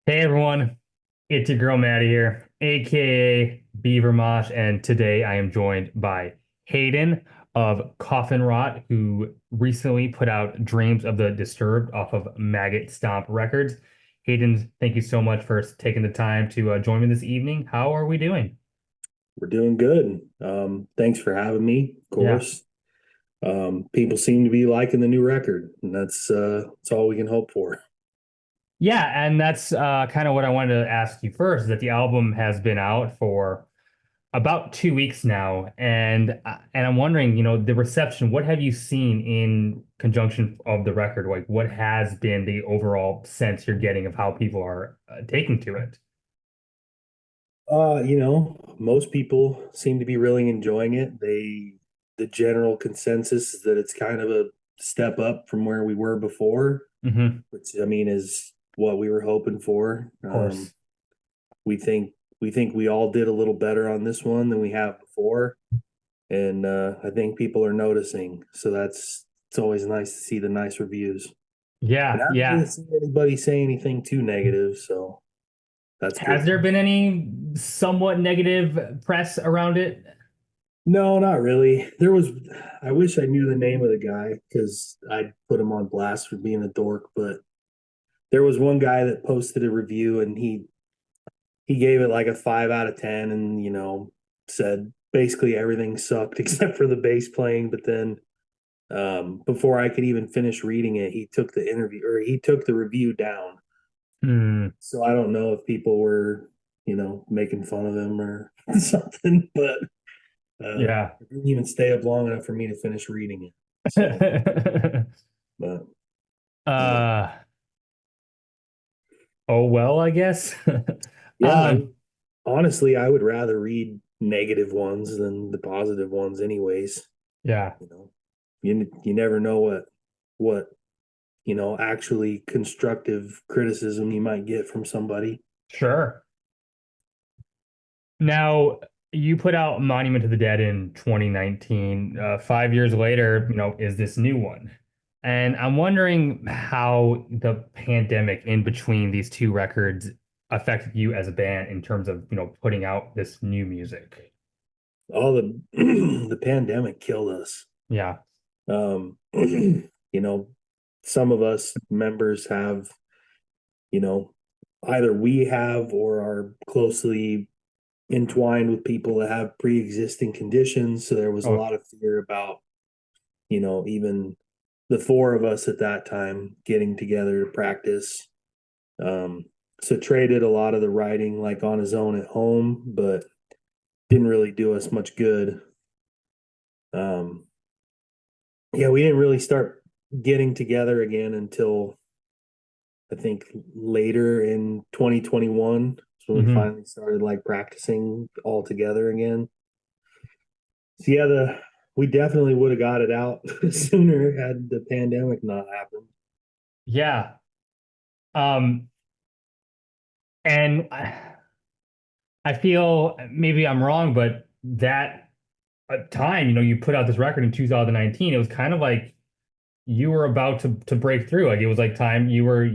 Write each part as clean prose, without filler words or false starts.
Hey everyone, it's your girl Maddie here, aka Beaver Mosh, and today I am joined by Hayden of Coffin Rot, who recently put out Dreams of the Disturbed off of Maggot Stomp Records. Hayden, thank you so much for taking the time to join me this evening. How are we doing? We're doing good. Thanks for having me, of Yeah. course. People seem to be liking the new record, and that's all we can hope for. Yeah, and that's kind of what I wanted to ask you first, is that the album has been out for about 2 weeks now, and I'm wondering, the reception. What have you seen in conjunction of the record? Like, what has been the overall sense you're getting of how people are taking to it? Most people seem to be really enjoying it. The general consensus is that it's kind of a step up from where we were before, Hmm. which I mean is what we were hoping for. Of course. We think we all did a little better on this one than we have before. And I think people are noticing. So it's always nice to see the nice reviews. And Yeah, I haven't really yeah. seen anybody say anything too negative, so that's Has good. there been any somewhat negative press around it? No, not really. I wish I knew the name of the guy because I'd put him on blast for being a dork, but there was one guy that posted a review and he gave it like a 5 out of 10 and said basically everything sucked except for the bass playing. But then before I could even finish reading it, he took the review down. Hmm. So I don't know if people were, making fun of him or something, but Yeah. it didn't even stay up long enough for me to finish reading it. So, but uh, oh well, I guess. yeah, Um, honestly, I would rather read negative ones than the positive ones, anyways. yeah, You know, you never know what actually constructive criticism you might get from somebody. sure. Now, you put out Monument to the Dead in 2019. 5 years later, is this new one? And I'm wondering how the pandemic in between these two records affected you as a band in terms of, putting out this new music. All the the pandemic killed us. Yeah. You know, some of us members have, you know, either we have or are closely entwined with people that have pre-existing conditions. So there was a Oh, lot of fear about, even the four of us at that time getting together to practice. Um, so Trey did a lot of the writing like on his own at home, but didn't really do us much good. Um, yeah, we didn't really start getting together again until I think later in 2021. So we hmm. finally started like practicing all together again. So yeah, the we definitely would have got it out sooner had the pandemic not happened. Yeah. Um, and I feel maybe I'm wrong, but that time, you put out this record in 2019, it was kind of like you were about to break through. Like it was like time you were,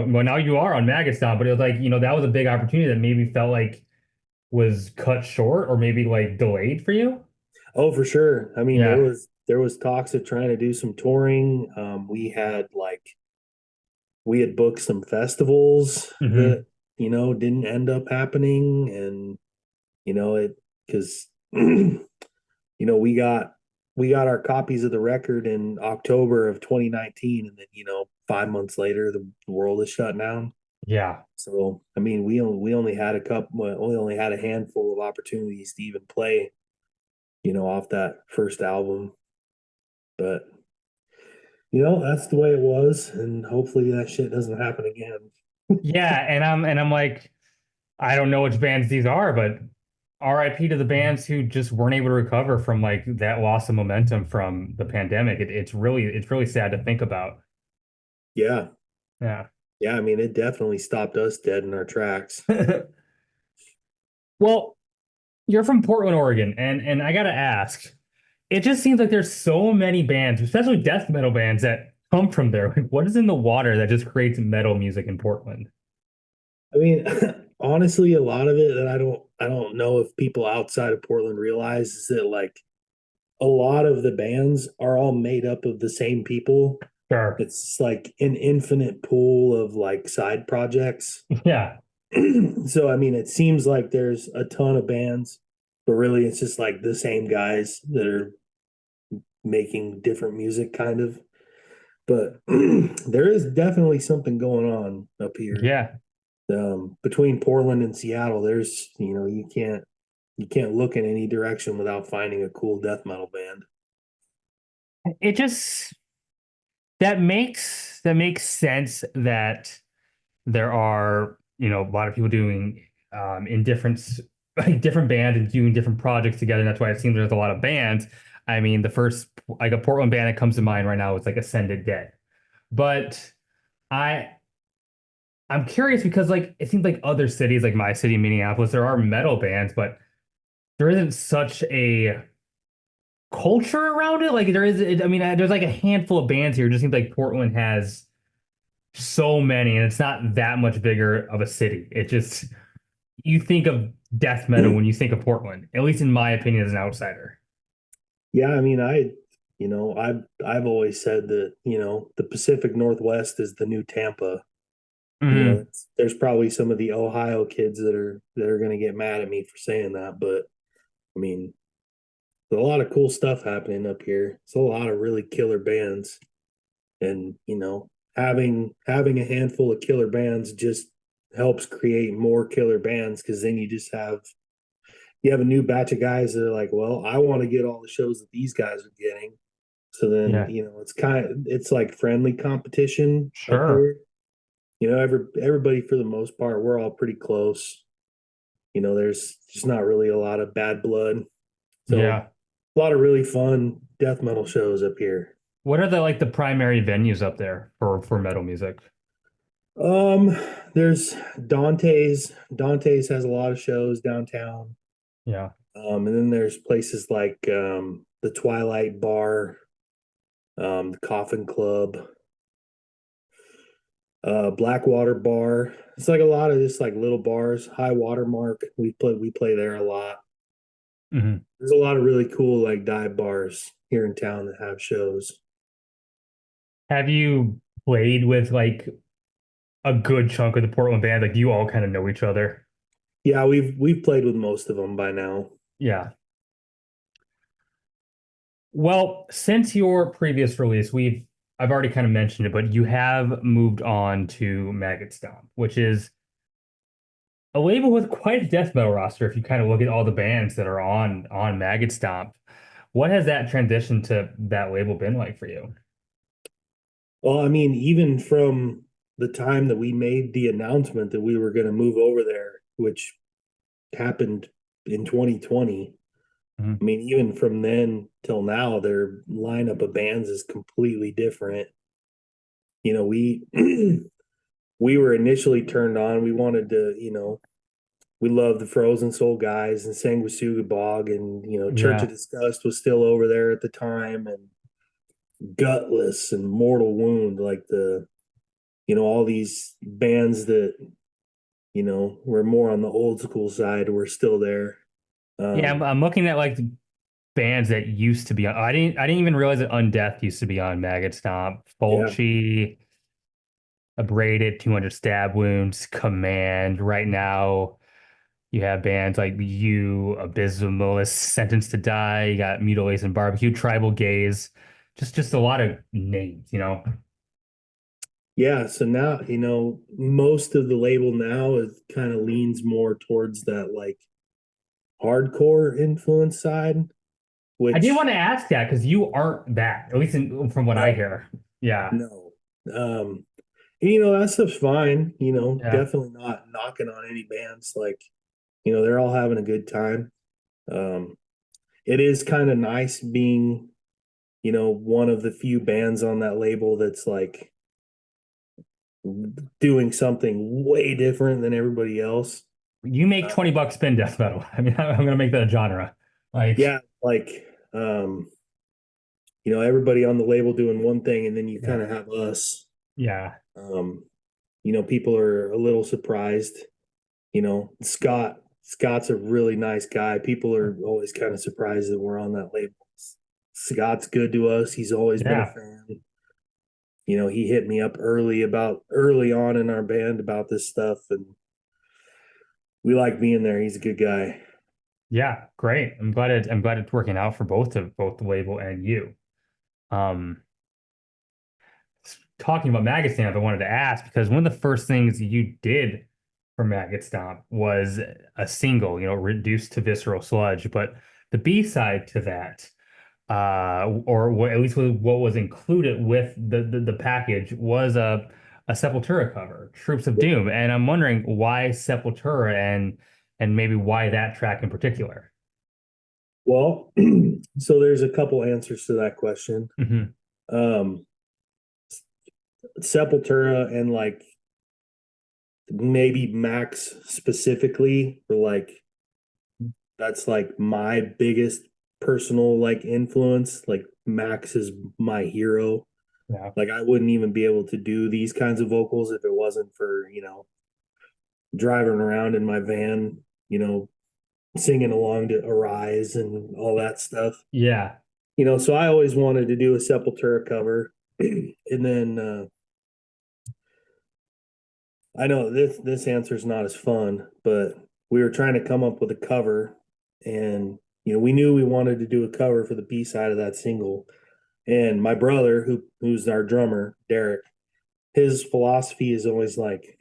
well now you are on Maggot Stomp, but it was like, that was a big opportunity that maybe felt like was cut short or maybe like delayed for you. Oh, for sure. I mean, Yeah. there was talks of trying to do some touring. We had booked some festivals that, Hmm. didn't end up happening. And, it because we got our copies of the record in October of 2019, and then 5 months later the world is shut down. Yeah. So I mean, we only had we only had a handful of opportunities to even play, off that first album. But that's the way it was, and hopefully that shit doesn't happen again. Yeah. And I'm like, I don't know which bands these are, but RIP to the bands who just weren't able to recover from like that loss of momentum from the pandemic. It's really sad to think about. Yeah, Yeah. yeah. I mean, it definitely stopped us dead in our tracks. Well, you're from Portland, Oregon, and I gotta ask, it just seems like there's so many bands, especially death metal bands, that come from there. Like, what is in the water that just creates metal music in Portland? mean, honestly, a lot of it that I don't know if people outside of Portland realize is that like a lot of the bands are all made up of the same people. Sure. It's like an infinite pool of like side projects. Yeah. So I mean, it seems like there's a ton of bands, but really it's just like the same guys that are making different music kind of. But there is definitely something going on up here. Yeah. Between Portland and Seattle, there's, you can't look in any direction without finding a cool death metal band. It just that makes sense that there are, a lot of people doing in different like different bands and doing different projects together. And that's why it seems there's a lot of bands. I mean, the first like a Portland band that comes to mind right now is like Ascended Dead. But I I'm curious because like it seems like other cities like my city, Minneapolis, there are metal bands, but there isn't such a culture around it. Like there is, I mean, there's like a handful of bands here. It just seems like Portland has so many, and it's not that much bigger of a city. It just you think of death metal when you think of Portland, at least in my opinion as an outsider. Yeah, I mean, I've always said that, the Pacific Northwest is the new Tampa. Hmm. There's probably some of the Ohio kids that are going to get mad at me for saying that, but I mean, there's a lot of cool stuff happening up here. It's a lot of really killer bands, and having a handful of killer bands just helps create more killer bands because then you have a new batch of guys that are like, well, I want to get all the shows that these guys are getting. So then, Yeah, it's like friendly competition up sure. here. Everybody for the most part, we're all pretty close. There's just not really a lot of bad blood. So Yeah. a lot of really fun death metal shows up here. What are the primary venues up there for metal music? Um, there's Dante's. Dante's has a lot of shows downtown. Yeah. And then there's places like the Twilight Bar, the Coffin Club, Blackwater Bar. It's like a lot of just like little bars. High Watermark. We play there a lot. Hmm. There's a lot of really cool like dive bars here in town that have shows. Have you played with like a good chunk of the Portland band? Like you all kind of know each other. Yeah, we've played with most of them by now. Yeah. Well, since your previous release, I've already kind of mentioned it, but you have moved on to Maggot Stomp, which is a label with quite a death metal roster if you kind of look at all the bands that are on Maggot Stomp. What has that transition to that label been like for you? Well, I mean, even from the time that we made the announcement that we were going to move over there, which happened in 2020. I Mhm. mean, even from then till now, their lineup of bands is completely different. We we were initially turned on. We wanted to, we loved the Frozen Soul guys and Sanguisuga Bog, and Church of Yeah. Disgust was still over there at the time, and Gutless and Mortal Wound, like all these bands that were more on the old school side were still there. Yeah, I'm, Um, I'm looking at like the bands that used to be on. I didn't even realize that Undeath used to be on Maggot Stomp. yeah, Fulci, Abraded, 200 Stab Wounds, Command. Right now, you have bands like You, Abysmalist, Sentenced to Die. You got Mutilation Barbecue, Tribal Gaze. Just a lot of names. yeah. So now, most of the label now is kind of leans more towards that like hardcore influence side, I did which want to ask that because you aren't that, at least from what I no, hear. Yeah. no. And, that stuff's fine, Yeah. definitely not knocking on any bands. Like, they're all having a good time. Um, it is kind of nice being, one of the few bands on that label that's like doing something way different than everybody else. You make Uh, 20 bucks spin death metal. I mean, I'm gonna make that a genre. Like, yeah, like everybody on the label doing one thing, and then you kind yeah. of have us. Yeah. Um, People are a little surprised. Scott's a really nice guy. People are always kind of surprised that we're on that label. Scott's good to us. He's always been a Yeah. fan. He hit me up early on in our band about this stuff, and we like being there. He's a good guy. Yeah, great. I'm glad it's working out for both the label and you. Um, Talking about Maggot Stomp, I wanted to ask because one of the first things you did for Maggot Stomp was a single, reduced to visceral sludge. But the B side to that, or what, at least what was included with the package, was a Sepultura cover, Troops of Doom. And I'm wondering why Sepultura and maybe why that track in particular. Well, so there's a couple answers to that question. Hmm. Um, Sepultura and like maybe Max specifically, or like that's like my biggest personal like influence. Like Max is my hero. Yeah. Like I wouldn't even be able to do these kinds of vocals if it wasn't for, driving around in my van, singing along to Arise and all that stuff. Yeah. So I always wanted to do a Sepultura cover. And then I know this answer is not as fun, but we were trying to come up with a cover, and we knew we wanted to do a cover for the B side of that single. And my brother, who's our drummer, Derek, his philosophy is always like,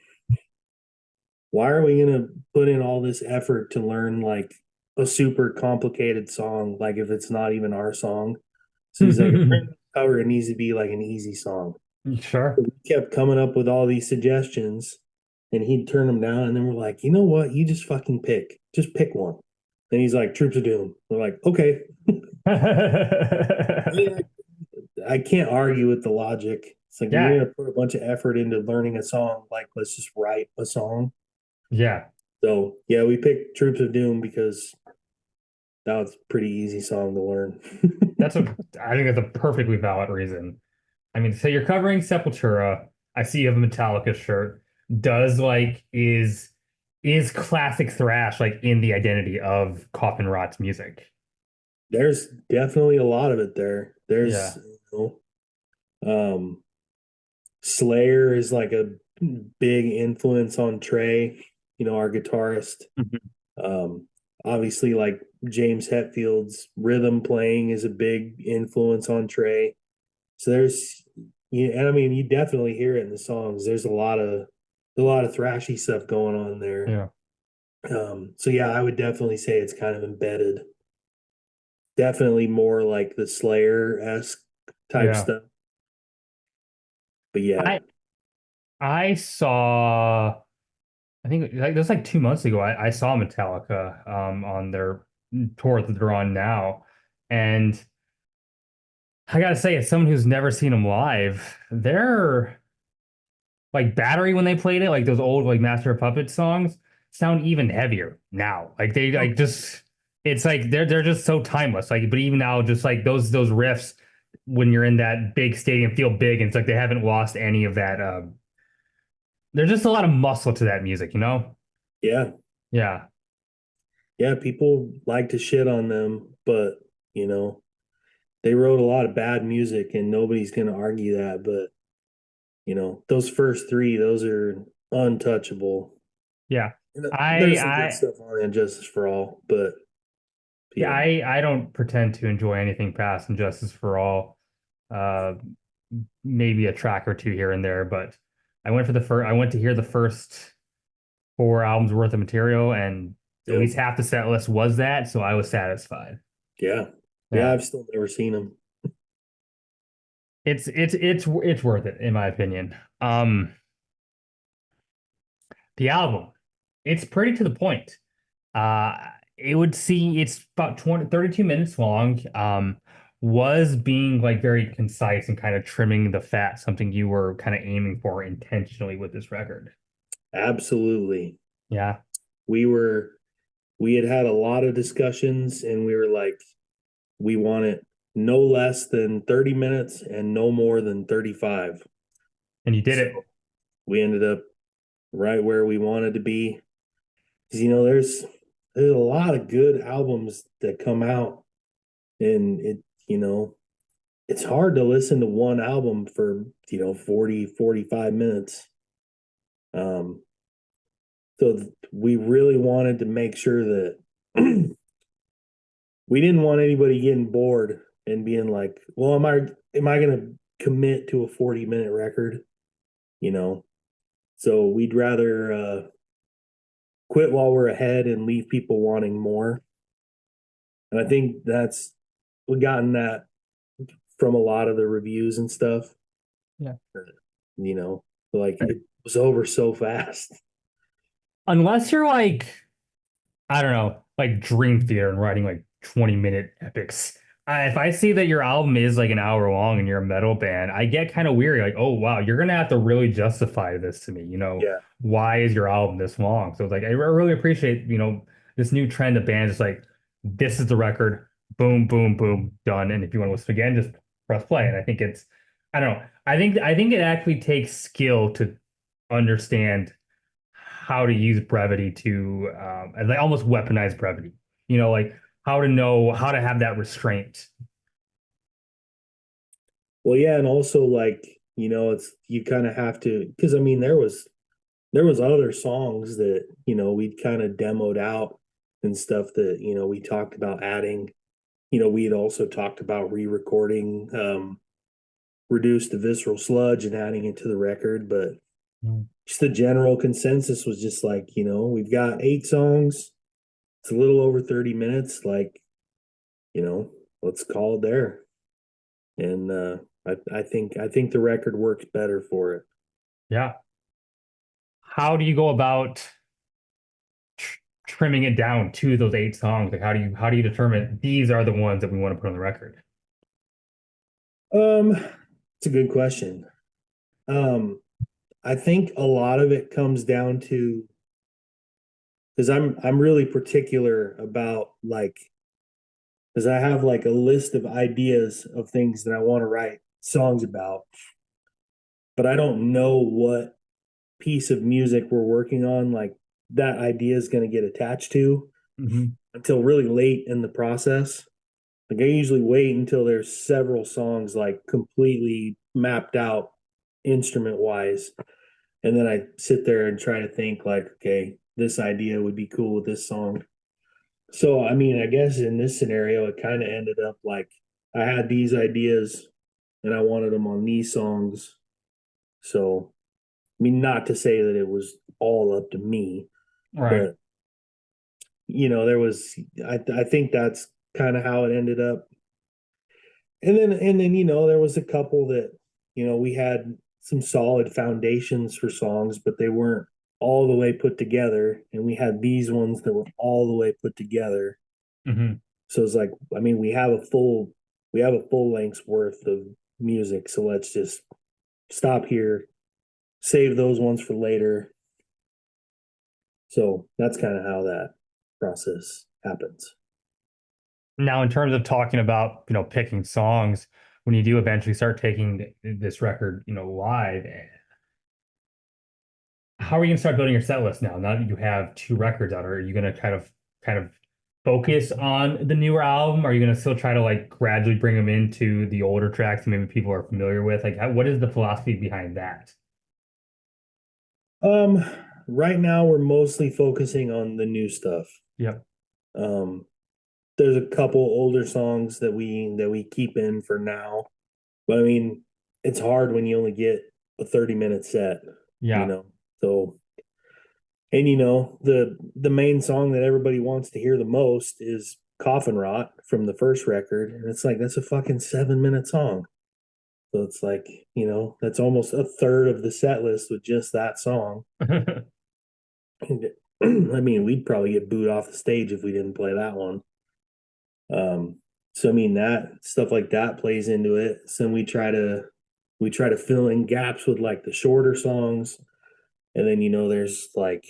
why are we gonna put in all this effort to learn like a super complicated song, like if it's not even our song? So he's like, if we're gonna cover, it needs to be like an easy song. Sure. So we kept coming up with all these suggestions, and he'd turn them down, and then we're like, you know what? You just fucking just pick one. And he's like, Troops of Doom. We're like, okay. Yeah, I can't argue with the logic. It's like, if you're Yeah. gonna put a bunch of effort into learning a song, like let's just write a song. Yeah. So yeah, we picked Troops of Doom because that was a pretty easy song to learn. I think that's a perfectly valid reason. I mean, so you're covering Sepultura. I see you have a Metallica shirt. Does like is classic thrash like in the identity of Coffin Rot's music? There's definitely a lot of it there. There's, Yeah. um, Slayer is like a big influence on Trey, our guitarist. Mhm. Um, Obviously, like James Hetfield's rhythm playing is a big influence on Trey. So and I mean, you definitely hear it in the songs. There's a lot of thrashy stuff going on there. Yeah. So yeah, I would definitely say it's kind of embedded. Definitely more like the Slayer-esque type Yeah. stuff. But yeah, I I saw I think like it was like 2 months ago. I saw Metallica on their tour that they're on now. And I gotta say, as someone who's never seen them live, they're like Battery when they played it, like those old like Master of Puppets songs sound even heavier now. Like they like just it's like they're just so timeless. Like, but even now, just like those riffs when you're in that big stadium feel big, and it's like they haven't lost any of that. There's just a lot of muscle to that music, you know? yeah, Yeah, yeah. People like to shit on them, but you know, they wrote a lot of bad music, and nobody's going to argue that. But those first three, those are untouchable. yeah. There's some good I stuff on Injustice for All, but yeah, yeah, I don't pretend to enjoy anything past Injustice for All. Uh, Maybe a track or two here and there, but I went to hear the first 4 albums worth of material, and at yep, least half the set list was that, so I was satisfied. yeah, yeah. Yeah, I've still never seen them. it's worth it in my opinion. The album, it's pretty to the point. Uh, it would see it's about 32 minutes long. Was being like very concise and kind of trimming the fat, something you were kind of aiming for intentionally with this record. Absolutely. Yeah. We were we had a lot of discussions, and we were like, we want it no less than 30 minutes and no more than 35. And you did So it. we ended up right where we wanted to be. 'Cause, you know, there's a lot of good albums that come out, and you know, it's hard to listen to one album for, 40, 45 minutes. Um, so we really wanted to make sure that we didn't want anybody getting bored and being like, well, am I gonna commit to a 40-minute record? You know. So we'd rather quit while we're ahead and leave people wanting more. And I think we've gotten that from a lot of the reviews and stuff. Yeah. You know, like it was over so fast. Unless you're like, I don't know, like Dream Theater and writing like 20-minute epics. If I see that your album is like an hour long and you're a metal band, I get kind of weary. Like, oh wow, you're gonna have to really justify this to me. Yeah. Why is your album this long? So it's like I really appreciate, this new trend of bands. It's like this is the record, boom, boom, boom, done. And if you want to listen again, just press play. And I think I don't know. I think it actually takes skill to understand how to use brevity to and like almost weaponize brevity. Like how to know how to have that restraint. Well, yeah, and also like, it's you kind of have to, because I mean there was other songs that, we'd kind of demoed out and stuff that, we talked about adding. We had also talked about re-recording Reduce the Visceral Sludge and adding it to the record, but Mm. just the general consensus was just like, we've got 8 songs. It's a little over 30 minutes. Like, you know, let's call it there. And I think the record works better for it. Yeah. How do you go about trimming it down to those 8 songs? Like how do you determine these are the ones that we want to put on the record? Um, it's a good question. Um, I think a lot of it comes down to, because I'm really particular about like, because I have like a list of ideas of things that I want to write songs about, but I don't know what piece of music we're working on, like that idea is going to get attached to Hmm. until really late in the process. Like I usually wait until there's several songs like completely mapped out instrument wise. And then I sit there and try to think like, okay, this idea would be cool with this song. So, I mean, I guess in this scenario, it kind of ended up like I had these ideas and I wanted them on these songs. So, I mean, not to say that it was all up to me, Right. but I think that's kind of how it ended up. And then there was a couple that we had some solid foundations for songs, but they weren't all the way put together, and we had these ones that were all the way put together. Hmm. So it's like, I mean, we have a full length's worth of music, so let's just stop here, save those ones for later. So that's kind of how that process happens. Now, in terms of talking about, picking songs, when you do eventually start taking this record, live, how are you gonna start building your set list now? Now that you have 2 records out, are you gonna kind of focus on the newer album? Are you gonna still try to like gradually bring them into the older tracks that maybe people are familiar with? Like, what is the philosophy behind that? Um, right now we're mostly focusing on the new stuff. Yep. Um, there's a couple older songs that we keep in for now, but I mean, it's hard when you only get a 30-minute set, you Yeah. know. So, and the main song that everybody wants to hear the most is Coffin Rot from the first record, and it's like that's a fucking 7-minute song. So it's like, that's almost a third of the set list with just that song. And, I mean, we'd probably get booed off the stage if we didn't play that one. So I mean that stuff like that plays into it. So we try to fill in gaps with like the shorter songs, and then there's like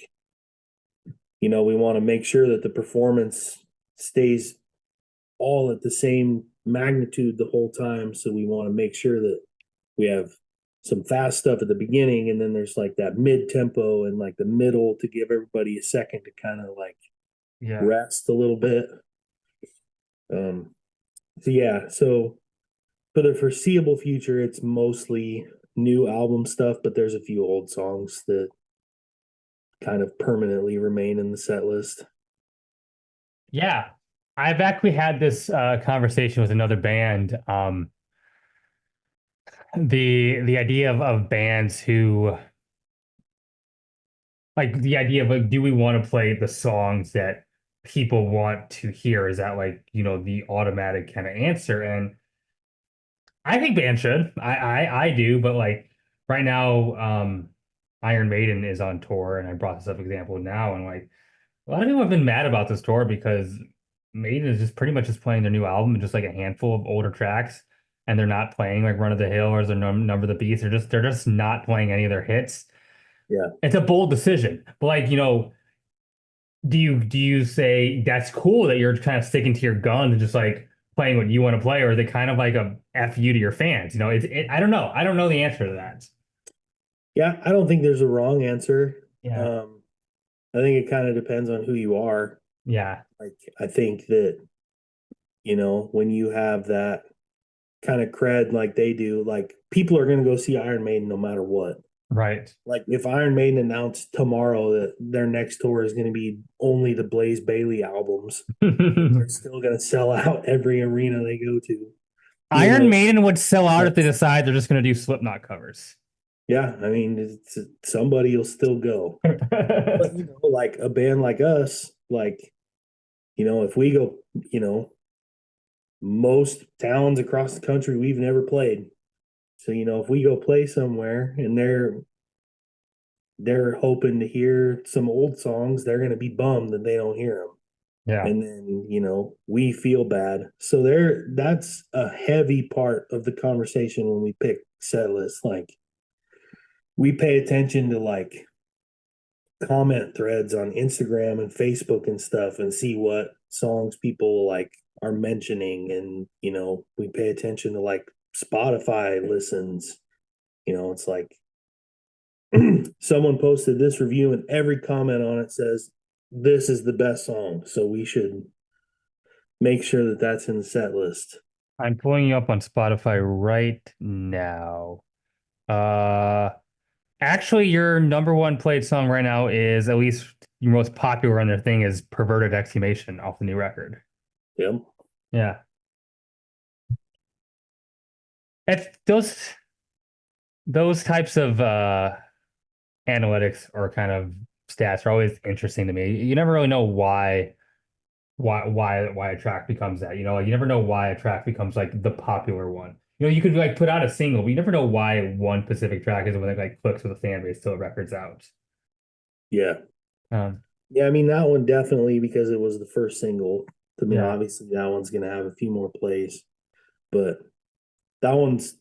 we want to make sure that the performance stays all at the same magnitude the whole time. So we want to make sure that we have some fast stuff at the beginning, and then there's like that mid tempo and like the middle to give everybody a second to kind of like Yeah. rest a little bit. Um, so yeah, so for the foreseeable future, it's mostly new album stuff, but there's a few old songs that kind of permanently remain in the set list. Yeah. I've actually had this conversation with another band. The idea of bands who like the idea of like, do we want to play the songs that people want to hear? Is that like, the automatic kind of answer? And I think bands should. I do, but like right now, Iron Maiden is on tour, and I brought this up example now, and like a lot of people have been mad about this tour because Maiden is just pretty much just playing their new album and just like a handful of older tracks, and they're not playing like Run of the Hill or their Number of the Beast. They're just not playing any of their hits. Yeah. It's a bold decision, but like do you say that's cool that you're kind of sticking to your gun and just like playing what you want to play, or is it kind of like a F you to your fans? I don't know. I don't know the answer to that. Yeah, I don't think there's a wrong answer. Yeah. Um, I think it kind of depends on who you are. Yeah. Like, I think that, when you have that kind of cred like they do, like people are going to go see Iron Maiden no matter what. Right. Like if Iron Maiden announced tomorrow that their next tour is going to be only the Blaze Bailey albums, they're still going to sell out every arena they go to, even Iron though Maiden would sell out if they that's, decide they're just going to do Slipknot covers. yeah, I mean, somebody will still go. But, like a band like us, like, if we go, most towns across the country we've never played. So, if we go play somewhere and they're hoping to hear some old songs, they're going to be bummed that they don't hear them. Yeah. And then, we feel bad. So that's a heavy part of the conversation when we pick set lists. Like we pay attention to like comment threads on Instagram and Facebook and stuff and see what songs people like are mentioning. And, we pay attention to like Spotify listens. It's like someone posted this review and every comment on it says, this is the best song. So we should make sure that that's in the set list. I'm pulling you up on Spotify right now. Uh, Actually, your number one played song right now is at least your most popular on their thing is Perverted Exclamation off the new record. Yep. Yeah. It's those types of analytics or kind of stats are always interesting to me. You never really know why a track becomes that. Like you never know why a track becomes like the popular one. You could like put out a single, but you never know why one specific track is the one that like clicks with a fan base till the record's out. Yeah. Um, Yeah. I mean, that one definitely because it was the first single. I mean, yeah, obviously, that one's going to have a few more plays, but that one's,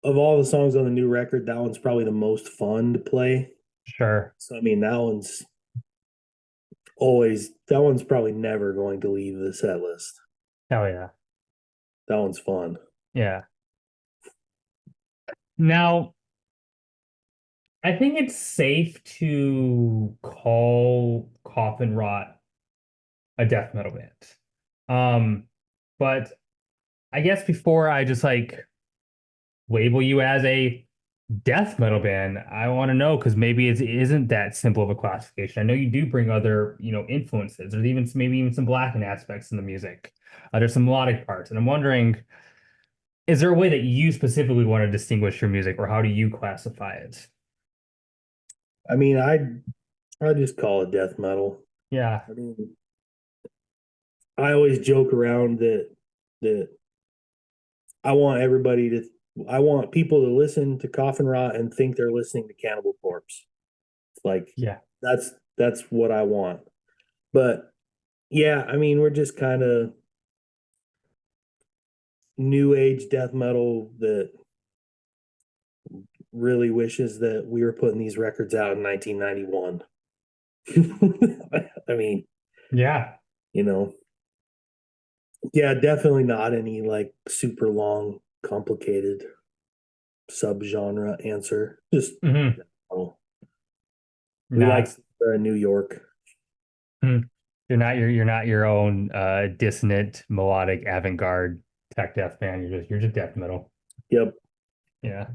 of all the songs on the new record, that one's probably the most fun to play. sure. So, I mean, that one's probably never going to leave the set list. Hell yeah. That one's fun. Yeah. Now, I think it's safe to call Coffin Rot a death metal band. But I guess before I just like label you as a death metal band, I want to know because maybe it isn't that simple of a classification. I know you do bring other, influences. There's maybe even some blackened aspects in the music. There's some melodic parts, and I'm wondering, is there a way that you specifically want to distinguish your music, or how do you classify it? I mean, I just call it death metal. Yeah, I mean, I always joke around that I want everybody to I want people to listen to Coffin Rot and think they're listening to Cannibal Corpse. Like yeah, that's what I want. But yeah, I mean, we're just kind of new age death metal that really wishes that we were putting these records out in 1991. I mean, yeah. you know, yeah, definitely not any like super long, complicated. subgenre answer. Just Hmm. oh, we like Not New York. hmm. You're not your own dissonant melodic avant-garde tech death band. You're just death metal. Yep. Yeah.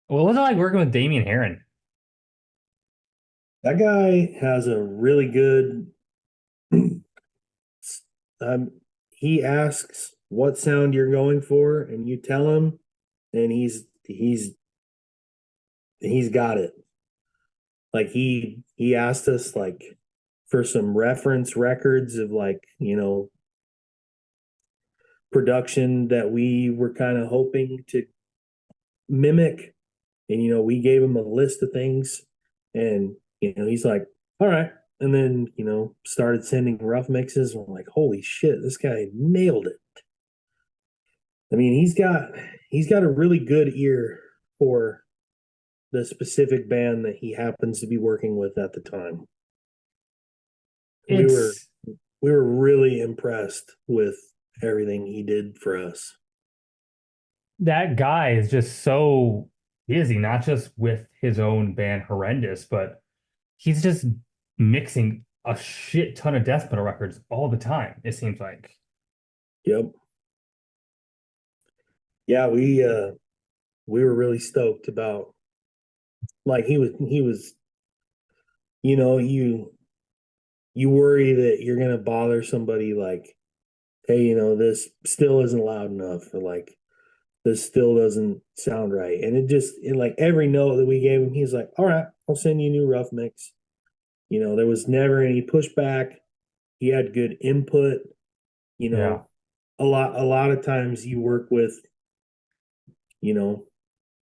What was it like working with Damien Herron? That guy has a really good um he asks what sound you're going for and you tell him and he's got it. Like he asked us like for some reference records of like, production that we were kind of hoping to mimic. And, we gave him a list of things and, he's like, all right. And then, started sending rough mixes. And we're like, holy shit, this guy nailed it. I mean, he's got a really good ear for the specific band that he happens to be working with at the time. We were It's we were really impressed with everything he did for us. that guy is just so busy, not just with his own band Horrendous, but he's just mixing a shit ton of death metal records all the time, it seems like. Yep. Yeah, we were really stoked about like he was you worry that you're gonna bother somebody like, hey, this still isn't loud enough or like this still doesn't sound right. And like every note that we gave him, he's like, all right, I'll send you a new rough mix. There was never any pushback. He had good input. You Yeah. know, a lot of times you work with, you know,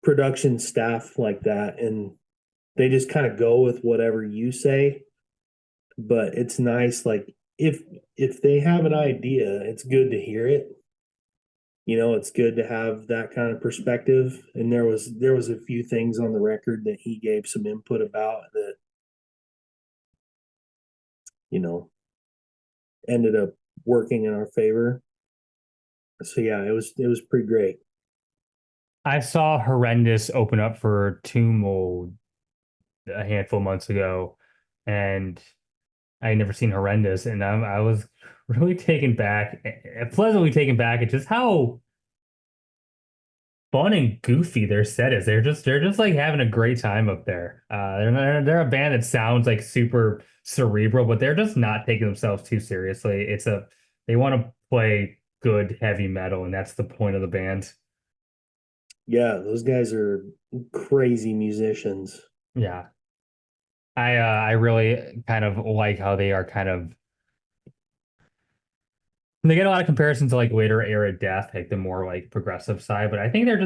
production staff like that and they just kind of go with whatever you say. But it's nice, like if they have an idea, it's good to hear it. It's good to have that kind of perspective. And there was a few things on the record that he gave some input about that, you know, ended up working in our favor. So yeah, it was pretty great. I saw Horrendous open up for Tomb Mold a handful of months ago, and I had never seen Horrendous, and I was really taken back, pleasantly taken back at just how fun and goofy their set is. They're just like having a great time up there. They're a band that sounds like super cerebral, but they're just not taking themselves too seriously. They want to play good heavy metal, and that's the point of the band. Yeah, those guys are crazy musicians. Yeah. I really kind of like how they are kind of they get a lot of comparisons to like later era death, like the more like progressive side, but I think they're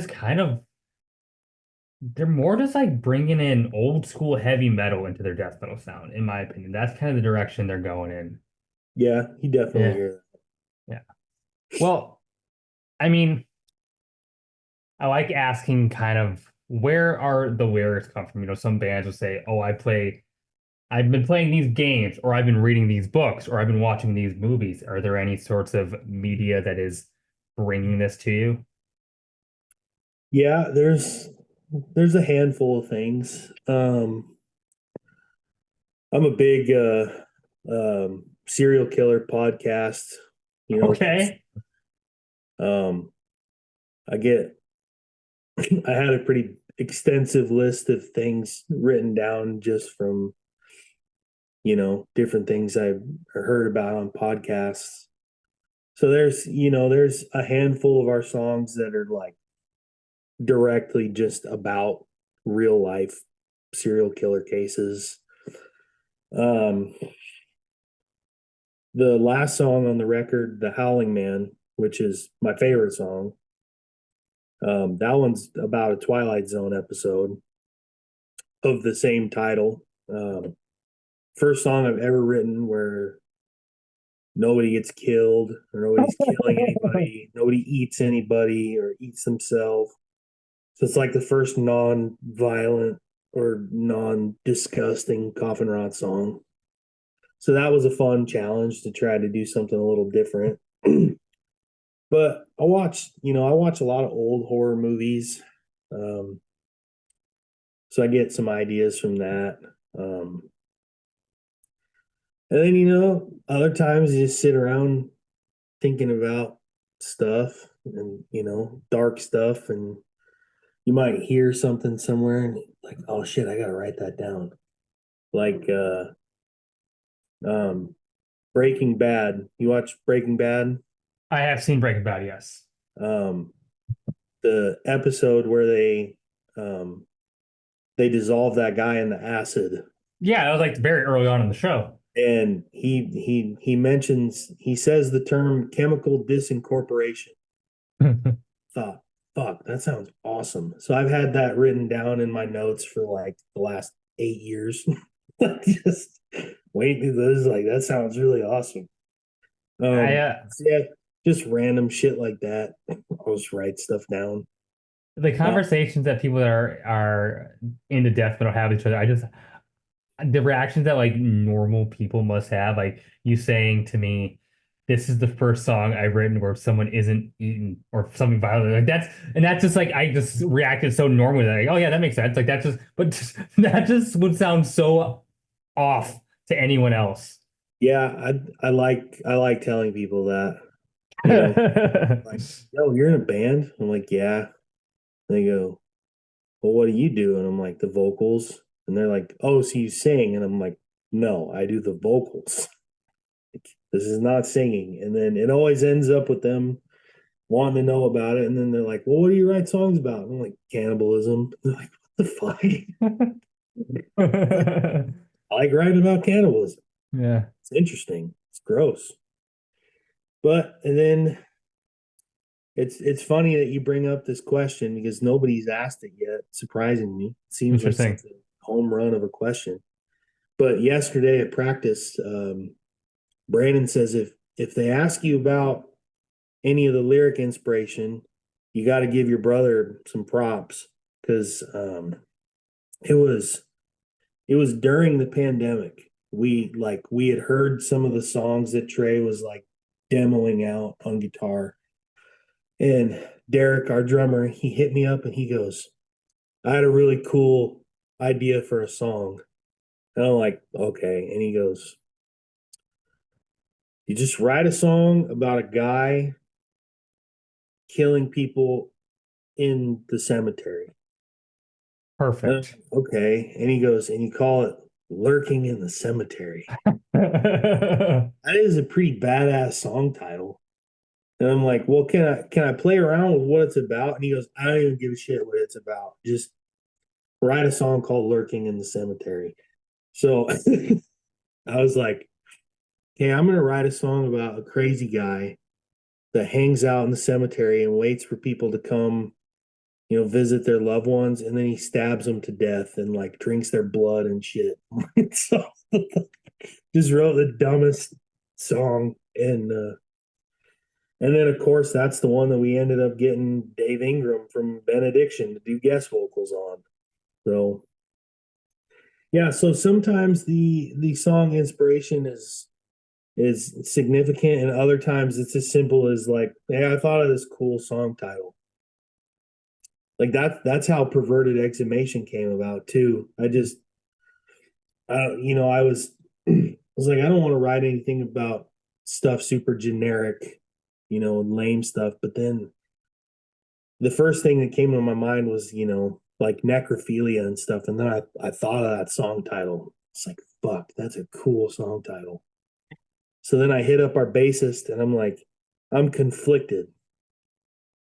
more just like bringing in old school heavy metal into their death metal sound, in my opinion. That's kind of the direction they're going in. Yeah, you definitely Yeah, hear yeah. Well, I mean, I like asking kind of where are the lyrics come from? Some bands will say, "Oh, I've been playing these games, or I've been reading these books, or I've been watching these movies." Are there any sorts of media that is bringing this to you? Yeah, there's a handful of things. I'm a big serial killer podcast, Okay. um I get I had a pretty extensive list of things written down just from, different things I've heard about on podcasts. So there's a handful of our songs that are like directly just about real life serial killer cases. Um, the last song on the record, The Howling Man, which is my favorite song, that one's about a Twilight Zone episode of the same title. First song I've ever written where nobody gets killed or nobody's killing anybody, nobody eats anybody or eats themselves. So it's like the first non-violent or non-disgusting Coffin Rot song. So that was a fun challenge to try to do something a little different. But I watch a lot of old horror movies. Um, so I get some ideas from that. Um, and then, other times you just sit around thinking about stuff and, dark stuff. And you might hear something somewhere and like, oh shit, I gotta write that down. Like um Breaking Bad. You watch Breaking Bad? I have seen Breaking Bad, yes. Um the episode where they dissolve that guy in the acid, Yeah, that was like very early on in the show. and he says the term chemical disincorporation. Thought, fuck, that sounds awesome. So I've had that written down in my notes for like the last 8 years. Just wait through those, like that sounds really awesome. I Yeah, just random shit like that. I'll just write stuff down. The Uh, conversations that people that are into death metal have with each other, I just the reactions that like normal people must have, like you saying to me, "This is the first song I've written where someone isn't eaten or something violent." Like that's just like I just reacted so normally that like, oh yeah, that makes sense. Like that's just, but just, that just would sound so off to anyone else. yeah, I like telling people that, you know, like, yo, you're in a band? I'm like, yeah. And they go, well, what do you do? And I'm like, the vocals. And they're like, oh, so you sing? And I'm like, no, I do the vocals. This is not singing. And then it always ends up with them wanting to know about it. And then they're like, well, what do you write songs about? And I'm like, cannibalism. They're like, what the fuck? I like writing about cannibalism. Yeah, It's interesting. It's gross. But and then it's funny that you bring up this question because nobody's asked it yet, surprising me. It seems like interesting. such a home run of a question. But yesterday at practice, Brandon says if they ask you about any of the lyric inspiration, you got to give your brother some props because it was it was during the pandemic. We had heard some of the songs that Trey was like demoing out on guitar, and Derek, our drummer, he hit me up and he goes, "I had a really cool idea for a song." And I'm like, "Okay," and he goes, "You just write a song about a guy killing people in the cemetery." Perfect. Okay. And he goes, and you call it Lurking in the Cemetery. That is a pretty badass song title. And I'm like, well, can I play around with what it's about? And he goes, I don't even give a shit what it's about. Just write a song called Lurking in the Cemetery. So I was like, okay, I'm gonna write a song about a crazy guy that hangs out in the cemetery and waits for people to come, visit their loved ones, and then he stabs them to death and like drinks their blood and shit. So just wrote the dumbest song, and then of course that's the one that we ended up getting Dave Ingram from Benediction to do guest vocals on. So yeah, so sometimes the song inspiration is significant, and other times it's as simple as like, hey, I thought of this cool song title. Like that's how Perverted Exhumation came about too. I was I was like, I don't want to write anything about stuff super generic, and lame stuff. But then the first thing that came to my mind was, like necrophilia and stuff. And then I thought of that song title. It's like, fuck, that's a cool song title. So then I hit up our bassist and I'm like, I'm conflicted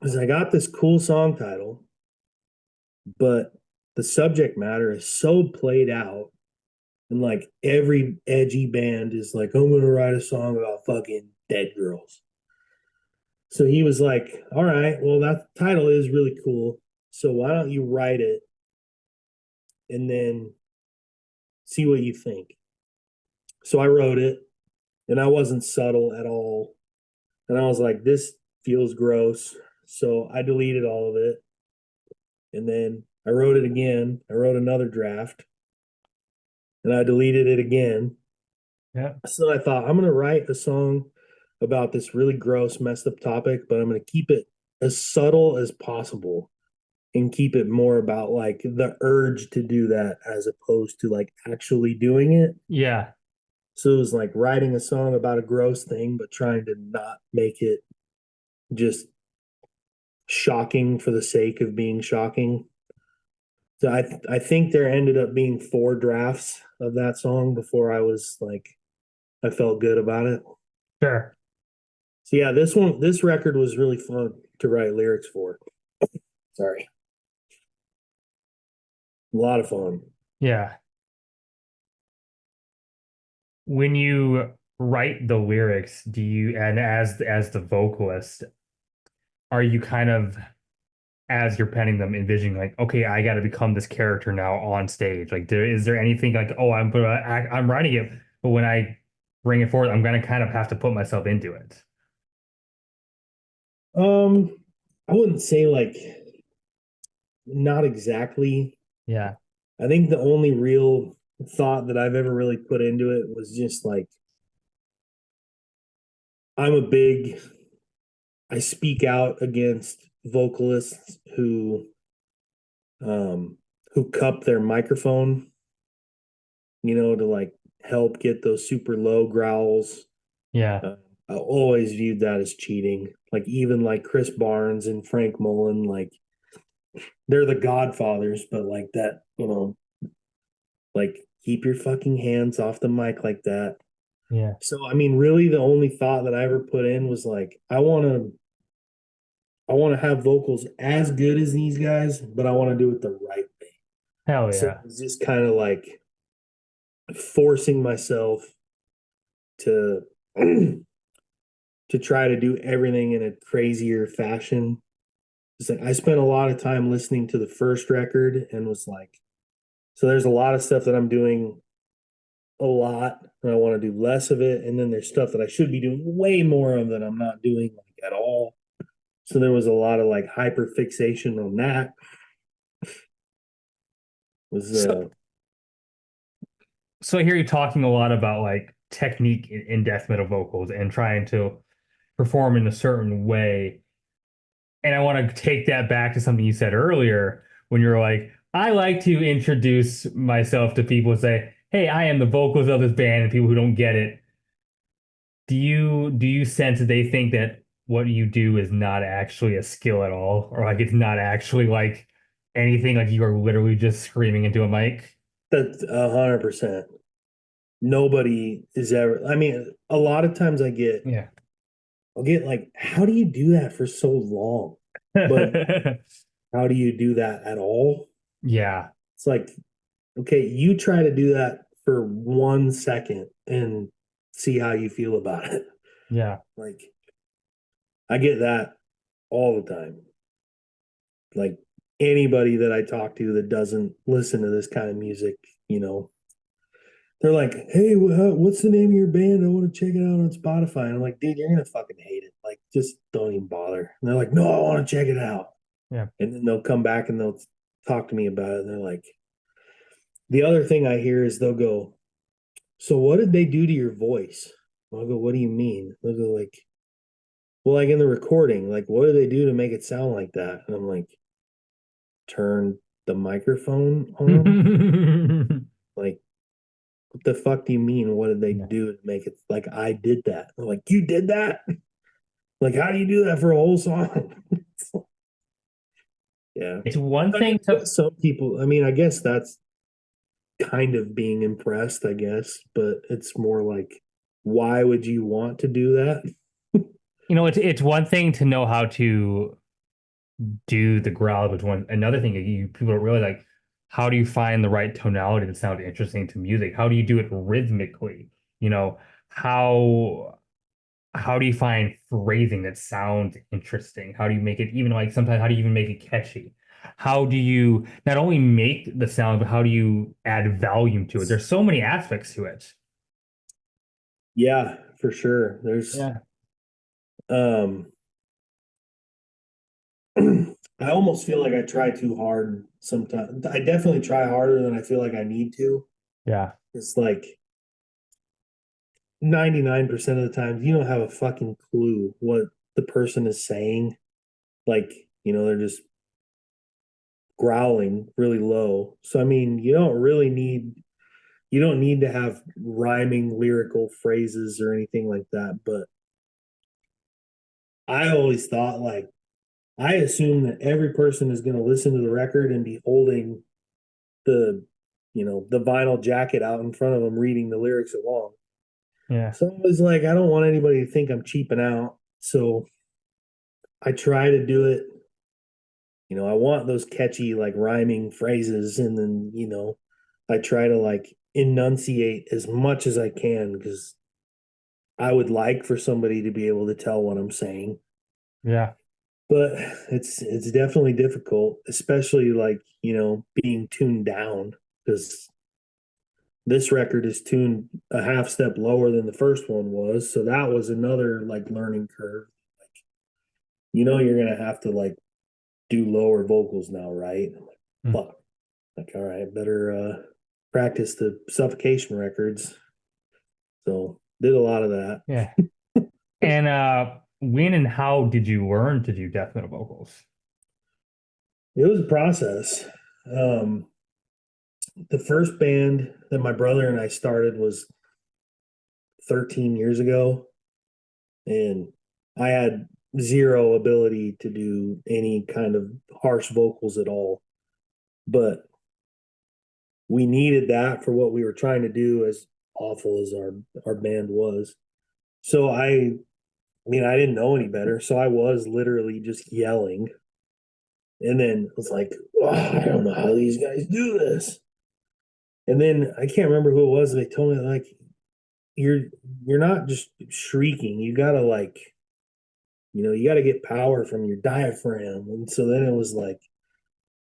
because I got this cool song title, but the subject matter is so played out. And like every edgy band is like, I'm gonna write a song about fucking dead girls. So he was like, all right, well, that title is really cool. So why don't you write it and then see what you think? So I wrote it and I wasn't subtle at all. And I was like, this feels gross. So I deleted all of it. And then I wrote it again. I wrote another draft and I deleted it again. Yeah. So I thought, I'm going to write a song about this really gross, messed up topic, but I'm going to keep it as subtle as possible and keep it more about like the urge to do that as opposed to like actually doing it. Yeah, So it was like writing a song about a gross thing, but trying to not make it just shocking for the sake of being shocking. So I think there ended up being 4 drafts of that song before I was like I felt good about it. sure. So yeah, this record was really fun to write lyrics for. Sorry. A lot of fun. Yeah. When you write the lyrics, do you, and as the vocalist, are you kind of, as you're penning them, envisioning like, okay, I got to become this character now on stage? Like, is there anything like, oh, I'm writing it, but when I bring it forward, I'm gonna kind of have to put myself into it. Um, I wouldn't say like not exactly. Yeah. I think the only real thought that I've ever really put into it was just like I'm a big I speak out against vocalists um who cup their microphone, to like help get those super low growls. Yeah. Uh, I always viewed that as cheating. Like even like Chris Barnes and Frank Mullen, like they're the godfathers, but like that, like keep your fucking hands off the mic like that. Yeah. So I mean, really the only thought that I ever put in was like I want to have vocals as good as these guys, but I want to do it the right way. Hell So yeah. it's just kind of like forcing myself to to try to do everything in a crazier fashion. It's like I spent a lot of time listening to the first record and was like, so there's a lot of stuff that I'm doing a lot and I want to do less of it. And then there's stuff that I should be doing way more of that I'm not doing like at all. So there was a lot of like hyper fixation on that. Was So, so I hear you talking a lot about like technique in death metal vocals and trying to perform in a certain way. And I want to take that back to something you said earlier when you're like, I like to introduce myself to people and say, hey, I am the vocals of this band, and people who don't get it. Do you sense that they think that what you do is not actually a skill at all? Or like it's not actually like anything, like you are literally just screaming into a mic? that 100%. Nobody is ever, I mean, a lot of times Yeah. I'll get like, how do you do that for so long? But how do you do that at all? Yeah. It's like, okay, you try to do that for 1 second and see how you feel about it. Yeah. Like, I get that all the time. Like, anybody that I talk to that doesn't listen to this kind of music, you know, they're like, "Hey, what's the name of your band? I want to check it out on Spotify." And I'm like, "Dude, you're gonna fucking hate it. Like, just don't even bother." And they're like, "No, I want to check it out." Yeah. And then they'll come back and they'll talk to me about it. And they're like, the other thing I hear is they'll go, "So what did they do to your voice?" I'll go, "What do you mean?" They'll go like, "Well, like in the recording, like what do they do to make it sound like that?" And I'm like, "Turn the microphone on." Like, what the fuck do you mean? What did they Yeah. do to make it like I did that? I'm like, you did that? Like, how do you do that for a whole song? Yeah. It's one I thing to, guess some people, I mean, I guess that's kind of being impressed, I guess, but it's more like, why would you want to do that? it's one thing to know how to do the growl, but one another thing that you people don't really like, how do you find the right tonality to sound interesting to music? How do you do it rhythmically? You know, how how do you find phrasing that sounds interesting? How do you make it even like sometimes how do you even make it catchy? How do you not only make the sound, but how do you add volume to it? There's so many aspects to it. Yeah, for sure. There's, Yeah. um, I almost feel like I try too hard sometimes. I definitely try harder than I feel like I need to. Yeah. It's like, 99% of the time you don't have a fucking clue what the person is saying. Like, they're just growling really low. So I mean, you don't need to have rhyming lyrical phrases or anything like that, but I always thought like I assume that every person is going to listen to the record and be holding the the vinyl jacket out in front of them reading the lyrics along. Yeah. So I was like, I don't want anybody to think I'm cheaping out. So I try to do it. I want those catchy, like rhyming phrases. And then, I try to like enunciate as much as I can because I would like for somebody to be able to tell what I'm saying. Yeah. But it's definitely difficult, especially like, being tuned down because this record is tuned a half step lower than the first one was. So that was another like learning curve. You're gonna have to like do lower vocals now, right? I'm like, Mm. fuck. Like, all right, better practice the suffocation records. So did a lot of that. Yeah. And when and how did you learn to do death metal vocals? It was a process. Um, the first band that my brother and I started was 13 years ago, and I had zero ability to do any kind of harsh vocals at all. But we needed that for what we were trying to do, as awful as our band was. So I mean, I didn't know any better, so I was literally just yelling, and then I was like, oh, I don't know how these guys do this. And then I can't remember who it was. They told me like, you're you're not just shrieking. You gotta like, you gotta get power from your diaphragm. And so then it was like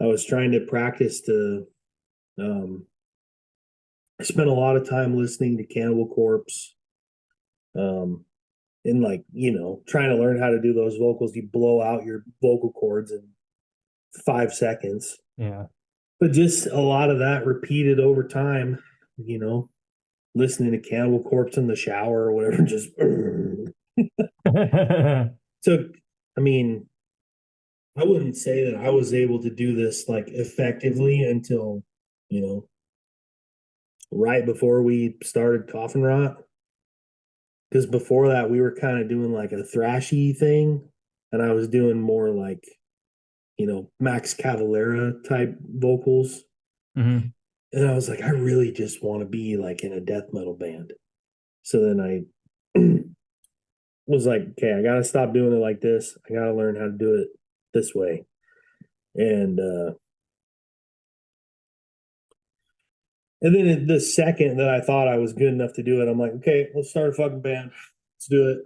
I was trying to practice to. Um, I spent a lot of time listening to Cannibal Corpse. Um, and like trying to learn how to do those vocals. You blow out your vocal cords in 5 seconds, Yeah. but just a lot of that repeated over time. you know Listening to Cannibal Corpse in the shower or whatever, just so I mean, I wouldn't say that I was able to do this like effectively until you know right before we started Coffin Rot, because before that we were kind of doing like a thrashy thing, and I was doing more like Max Cavalera type vocals. Hmm. And I was like, I really just want to be like in a death metal band. So then I was like, okay, I got to stop doing it like this. I got to learn how to do it this way. And then the second that I thought I was good enough to do it, I'm like, okay, let's start a fucking band. Let's do it.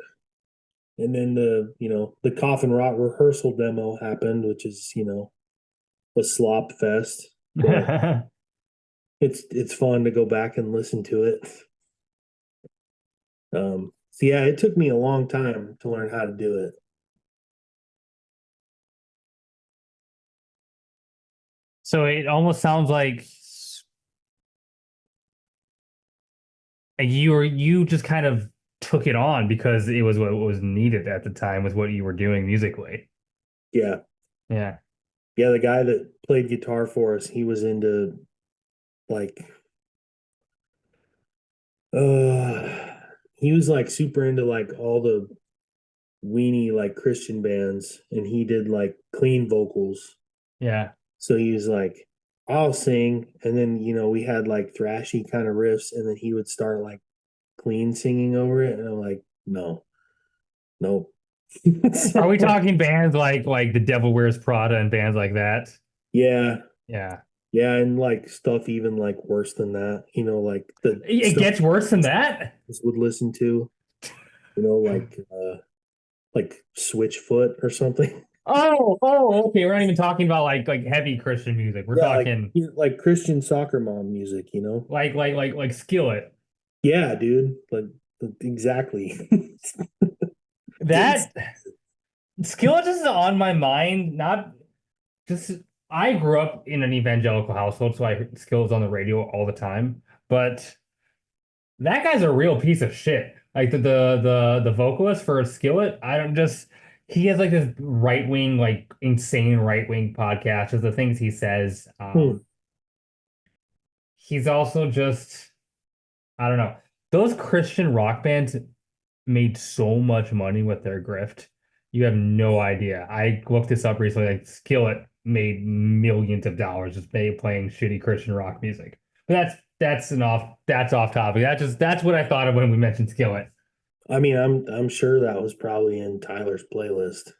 And then the Coffin Rot rehearsal demo happened, which is, a slop fest. But it's fun to go back and listen to it. So yeah, it took me a long time to learn how to do it. So it almost sounds like you just kind of took it on because it was what was needed at the time with what you were doing musically. Yeah. Yeah. Yeah, the guy that played guitar for us, he was into like uh he was like super into like all the weenie like Christian bands, and he did like clean vocals. Yeah. So he was like, I'll sing, and then we had like thrashy kind of riffs, and then he would start like clean singing over it, and I'm like, no, nope. Are we So, talking bands like The Devil Wears Prada and bands like that? yeah, Yeah. yeah, and like stuff even like worse than that, like the It stuff gets worse than that? would listen to, like Switchfoot or something. Okay. We're not even talking about like heavy Christian music. We're Yeah, like talking like Christian soccer mom music. like Skillet. Yeah, dude. Like exactly. That Skillet is on my mind, not just I grew up in an evangelical household, so I heard Skillet's on the radio all the time. But that guy's a real piece of shit. Like the vocalist for Skillet, I don't just he has like this right wing, like insane right wing podcast, just the things he says. Hmm. He's also just I don't know. Those Christian rock bands made so much money with their grift. You have no idea. I looked this up recently. Like Skillet made millions of dollars just playing shitty Christian rock music. But that's off topic. That's what I thought of when we mentioned Skillet. I mean, I'm sure that was probably in Tyler's playlist.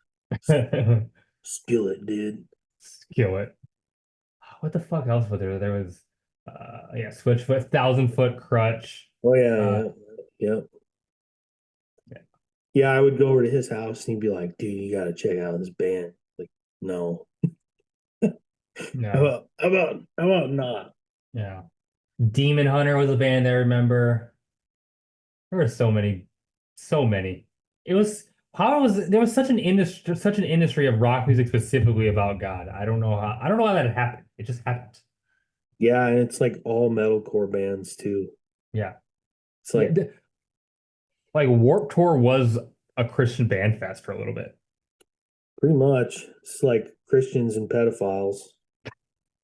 Skillet, dude. Skillet. What the fuck else was there? There was yeah, Switchfoot, Thousand Foot Crutch. Oh yeah, Uh yeah, yeah. Yeah, I would go over to his house and he'd be like, dude, you gotta check out this band. Like, no. no. How about not? Yeah. Demon Hunter was a band I remember. There were so many, so many. It was how was there was such an industry of rock music specifically about God. I don't know how that happened. It just happened. Yeah, and it's like all metalcore bands too. Yeah. It's Yeah. like Like Warped Tour was a Christian band fest for a little bit. pretty much it's like Christians and pedophiles,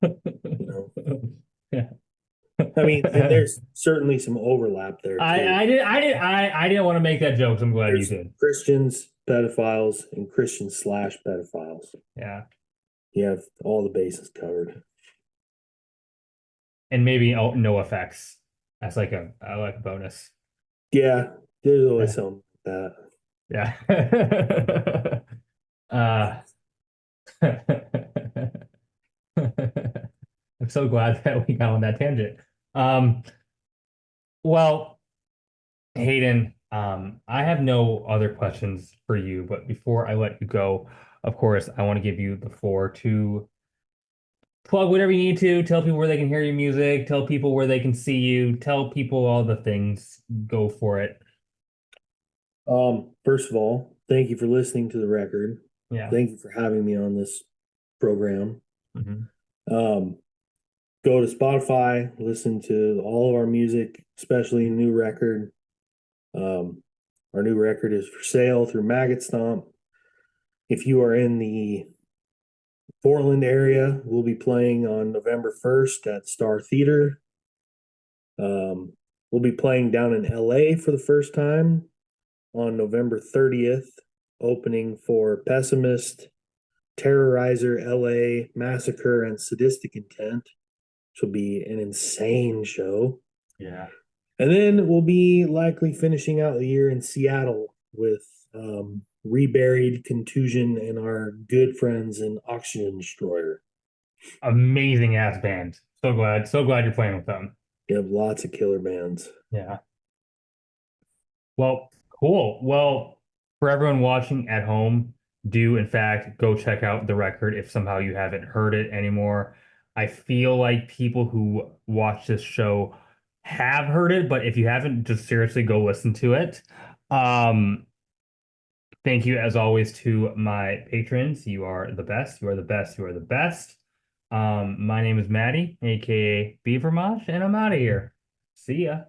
you know. Yeah. I mean, and there's certainly some overlap there too. I didn't want to make that joke, so I'm glad you There's did. Christians, pedophiles, and Christian slash pedophiles. Yeah. You have all the bases covered. And maybe no effects. That's like a I like a bonus. Yeah, there's always Yeah. something like Yeah. uh I'm so glad that we got on that tangent. Um, well, Hayden, I have no other questions for you, but before I let you go, of course, I want to give you the floor to plug whatever you need to, tell people where they can hear your music, tell people where they can see you, tell people all the things. Go for it. that. First of all, thank you for listening to the record. Yeah. Thank you for having me on this program. Mhm. Um, Go to Spotify, listen to all of our music, especially new record. Um, our new record is for sale through Maggot Stomp. If you are in the Portland area, we'll be playing on November 1st at Star Theater. We'll be playing down in LA for the first time on November 30th, opening for Pessimist, Terrorizer, LA, Massacre, and Sadistic Intent, which will be an insane show. Yeah. And then we'll be likely finishing out the year in Seattle with Reburied, Contusion, and our good friends in Oxygen Destroyer. Amazing ass band. So glad you're playing with them. We have lots of killer bands. Yeah. Well, cool. Well, for everyone watching at home, do in fact go check out the record if somehow you haven't heard it anymore. I feel like people who watch this show have heard it, but if you haven't, just seriously go listen to it. Um, thank you as always to my patrons. You are the best. You are the best. You are the best. My name is Maddie, aka Beaver Mosh, and I'm out of here. See ya.